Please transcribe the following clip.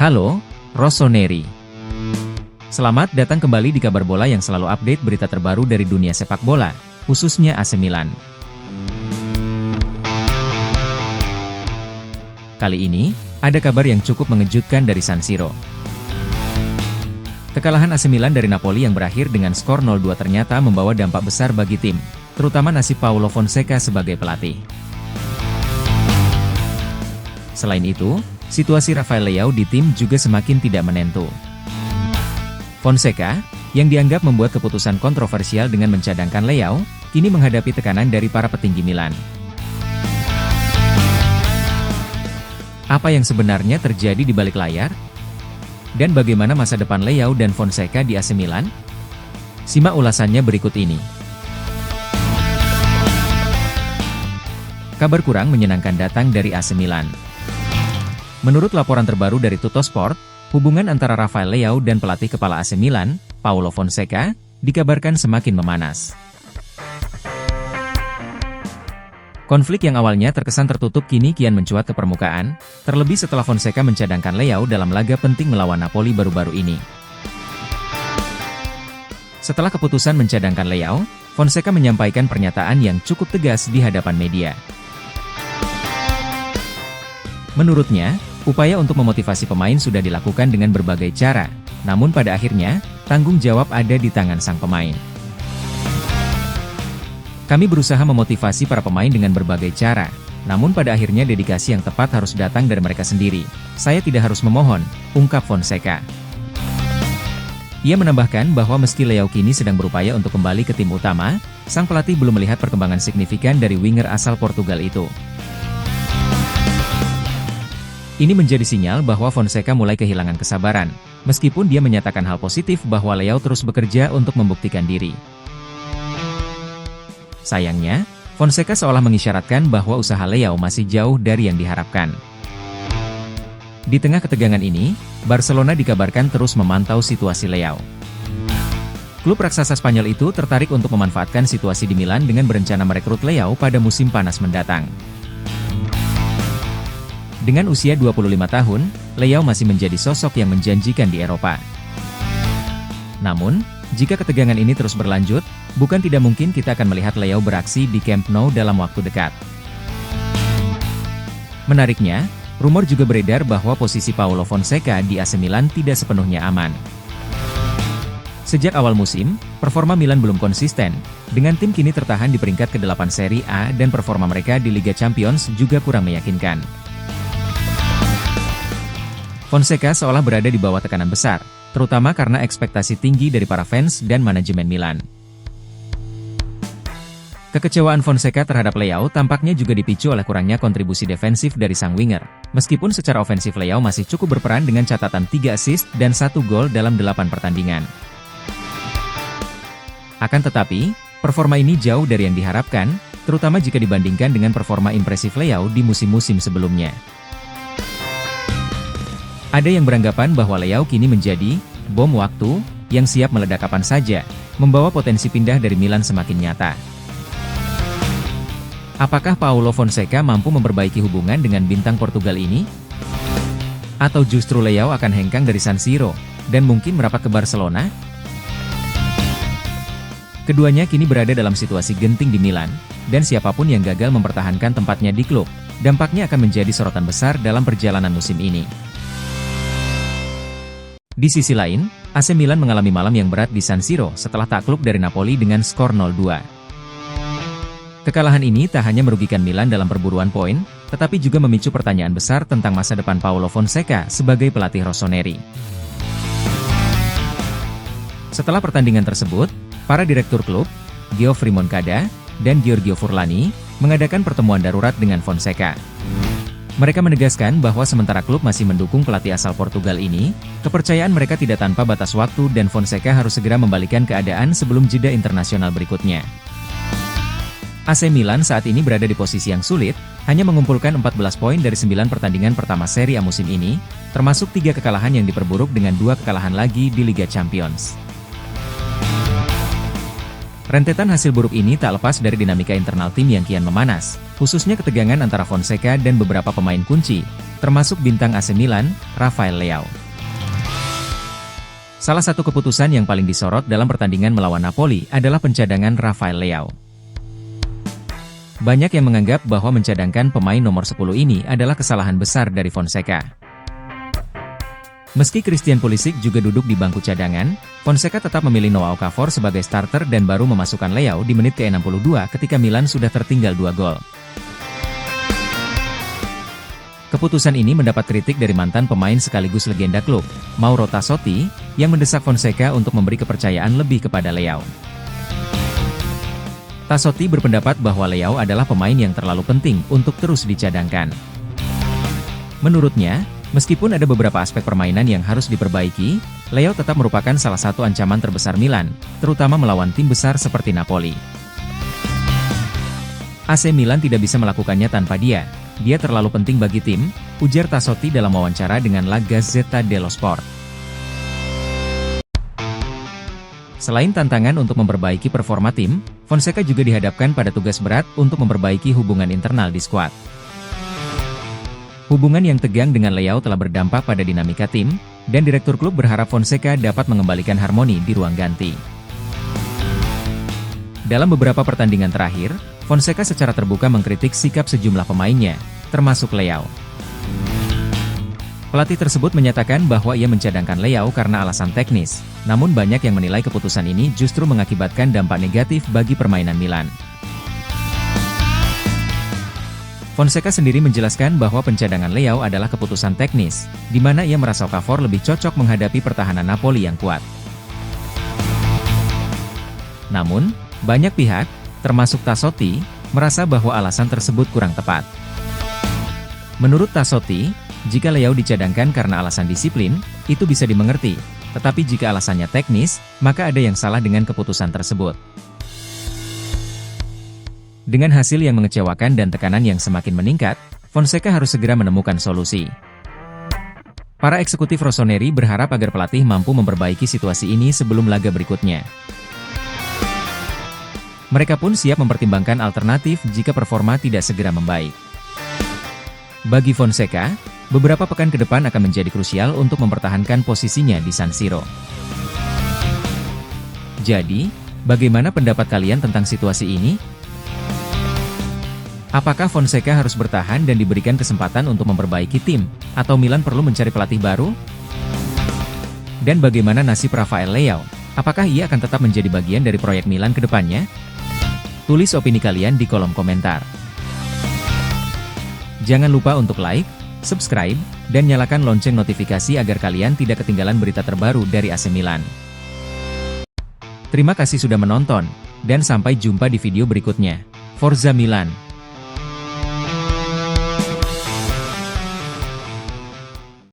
Halo, Rossoneri. Selamat datang kembali di Kabar Bola yang selalu update berita terbaru dari dunia sepak bola, khususnya AC Milan. Kali ini, ada kabar yang cukup mengejutkan dari San Siro. Kekalahan AC Milan dari Napoli yang berakhir dengan skor 0-2 ternyata membawa dampak besar bagi tim, terutama nasib Paulo Fonseca sebagai pelatih. Selain itu, situasi Rafael Leao di tim juga semakin tidak menentu. Fonseca, yang dianggap membuat keputusan kontroversial dengan mencadangkan Leao, kini menghadapi tekanan dari para petinggi Milan. Apa yang sebenarnya terjadi di balik layar? Dan bagaimana masa depan Leao dan Fonseca di AC Milan? Simak ulasannya berikut ini. Kabar kurang menyenangkan datang dari AC Milan. Menurut laporan terbaru dari Tuttosport, hubungan antara Rafael Leao dan pelatih kepala AC Milan, Paulo Fonseca, dikabarkan semakin memanas. Konflik yang awalnya terkesan tertutup kini kian mencuat ke permukaan, terlebih setelah Fonseca mencadangkan Leao dalam laga penting melawan Napoli baru-baru ini. Setelah keputusan mencadangkan Leao, Fonseca menyampaikan pernyataan yang cukup tegas di hadapan media. Menurutnya, upaya untuk memotivasi pemain sudah dilakukan dengan berbagai cara, namun pada akhirnya, tanggung jawab ada di tangan sang pemain. Kami berusaha memotivasi para pemain dengan berbagai cara, namun pada akhirnya dedikasi yang tepat harus datang dari mereka sendiri. Saya tidak harus memohon, ungkap Fonseca. Ia menambahkan bahwa meski Leao kini sedang berupaya untuk kembali ke tim utama, sang pelatih belum melihat perkembangan signifikan dari winger asal Portugal itu. Ini menjadi sinyal bahwa Fonseca mulai kehilangan kesabaran, meskipun dia menyatakan hal positif bahwa Leao terus bekerja untuk membuktikan diri. Sayangnya, Fonseca seolah mengisyaratkan bahwa usaha Leao masih jauh dari yang diharapkan. Di tengah ketegangan ini, Barcelona dikabarkan terus memantau situasi Leao. Klub raksasa Spanyol itu tertarik untuk memanfaatkan situasi di Milan dengan berencana merekrut Leao pada musim panas mendatang. Dengan usia 25 tahun, Leao masih menjadi sosok yang menjanjikan di Eropa. Namun, jika ketegangan ini terus berlanjut, bukan tidak mungkin kita akan melihat Leao beraksi di Camp Nou dalam waktu dekat. Menariknya, rumor juga beredar bahwa posisi Paulo Fonseca di AC Milan tidak sepenuhnya aman. Sejak awal musim, performa Milan belum konsisten, dengan tim kini tertahan di peringkat ke-8 Serie A dan performa mereka di Liga Champions juga kurang meyakinkan. Fonseca seolah berada di bawah tekanan besar, terutama karena ekspektasi tinggi dari para fans dan manajemen Milan. Kekecewaan Fonseca terhadap Leao tampaknya juga dipicu oleh kurangnya kontribusi defensif dari sang winger, meskipun secara ofensif Leao masih cukup berperan dengan catatan 3 assist dan 1 gol dalam 8 pertandingan. Akan tetapi, performa ini jauh dari yang diharapkan, terutama jika dibandingkan dengan performa impresif Leao di musim-musim sebelumnya. Ada yang beranggapan bahwa Leao kini menjadi bom waktu yang siap meledak kapan saja, membawa potensi pindah dari Milan semakin nyata. Apakah Paulo Fonseca mampu memperbaiki hubungan dengan bintang Portugal ini? Atau justru Leao akan hengkang dari San Siro dan mungkin merapat ke Barcelona? Keduanya kini berada dalam situasi genting di Milan, dan siapapun yang gagal mempertahankan tempatnya di klub, dampaknya akan menjadi sorotan besar dalam perjalanan musim ini. Di sisi lain, AC Milan mengalami malam yang berat di San Siro setelah takluk dari Napoli dengan skor 0-2. Kekalahan ini tak hanya merugikan Milan dalam perburuan poin, tetapi juga memicu pertanyaan besar tentang masa depan Paulo Fonseca sebagai pelatih Rossoneri. Setelah pertandingan tersebut, para direktur klub, Geoffrey Moncada dan Giorgio Furlani, mengadakan pertemuan darurat dengan Fonseca. Mereka menegaskan bahwa sementara klub masih mendukung pelatih asal Portugal ini, kepercayaan mereka tidak tanpa batas waktu dan Fonseca harus segera membalikan keadaan sebelum jeda internasional berikutnya. AC Milan saat ini berada di posisi yang sulit, hanya mengumpulkan 14 poin dari 9 pertandingan pertama Serie A musim ini, termasuk 3 kekalahan yang diperburuk dengan 2 kekalahan lagi di Liga Champions. Rentetan hasil buruk ini tak lepas dari dinamika internal tim yang kian memanas, khususnya ketegangan antara Fonseca dan beberapa pemain kunci, termasuk bintang AC Milan, Rafael Leao. Salah satu keputusan yang paling disorot dalam pertandingan melawan Napoli adalah pencadangan Rafael Leao. Banyak yang menganggap bahwa mencadangkan pemain nomor 10 ini adalah kesalahan besar dari Fonseca. Meski Christian Pulisic juga duduk di bangku cadangan, Fonseca tetap memilih Noah Okafor sebagai starter dan baru memasukkan Leao di menit ke-62 ketika Milan sudah tertinggal 2 gol. Keputusan ini mendapat kritik dari mantan pemain sekaligus legenda klub, Mauro Tassotti, yang mendesak Fonseca untuk memberi kepercayaan lebih kepada Leao. Tassotti berpendapat bahwa Leao adalah pemain yang terlalu penting untuk terus dicadangkan. Menurutnya, meskipun ada beberapa aspek permainan yang harus diperbaiki, Leao tetap merupakan salah satu ancaman terbesar Milan, terutama melawan tim besar seperti Napoli. AC Milan tidak bisa melakukannya tanpa dia. Dia terlalu penting bagi tim, ujar Tassotti dalam wawancara dengan La Gazzetta dello Sport. Selain tantangan untuk memperbaiki performa tim, Fonseca juga dihadapkan pada tugas berat untuk memperbaiki hubungan internal di skuad. Hubungan yang tegang dengan Leao telah berdampak pada dinamika tim, dan direktur klub berharap Fonseca dapat mengembalikan harmoni di ruang ganti. Dalam beberapa pertandingan terakhir, Fonseca secara terbuka mengkritik sikap sejumlah pemainnya, termasuk Leao. Pelatih tersebut menyatakan bahwa ia mencadangkan Leao karena alasan teknis, namun banyak yang menilai keputusan ini justru mengakibatkan dampak negatif bagi permainan Milan. Fonseca sendiri menjelaskan bahwa pencadangan Leao adalah keputusan teknis, di mana ia merasa Okafor lebih cocok menghadapi pertahanan Napoli yang kuat. Namun, banyak pihak, termasuk Tassotti, merasa bahwa alasan tersebut kurang tepat. Menurut Tassotti, jika Leao dicadangkan karena alasan disiplin, itu bisa dimengerti, tetapi jika alasannya teknis, maka ada yang salah dengan keputusan tersebut. Dengan hasil yang mengecewakan dan tekanan yang semakin meningkat, Fonseca harus segera menemukan solusi. Para eksekutif Rossoneri berharap agar pelatih mampu memperbaiki situasi ini sebelum laga berikutnya. Mereka pun siap mempertimbangkan alternatif jika performa tidak segera membaik. Bagi Fonseca, beberapa pekan ke depan akan menjadi krusial untuk mempertahankan posisinya di San Siro. Jadi, bagaimana pendapat kalian tentang situasi ini? Apakah Fonseca harus bertahan dan diberikan kesempatan untuk memperbaiki tim, atau Milan perlu mencari pelatih baru? Dan bagaimana nasib Rafael Leao? Apakah ia akan tetap menjadi bagian dari proyek Milan ke depannya? Tulis opini kalian di kolom komentar. Jangan lupa untuk like, subscribe, dan nyalakan lonceng notifikasi agar kalian tidak ketinggalan berita terbaru dari AC Milan. Terima kasih sudah menonton, dan sampai jumpa di video berikutnya. Forza Milan!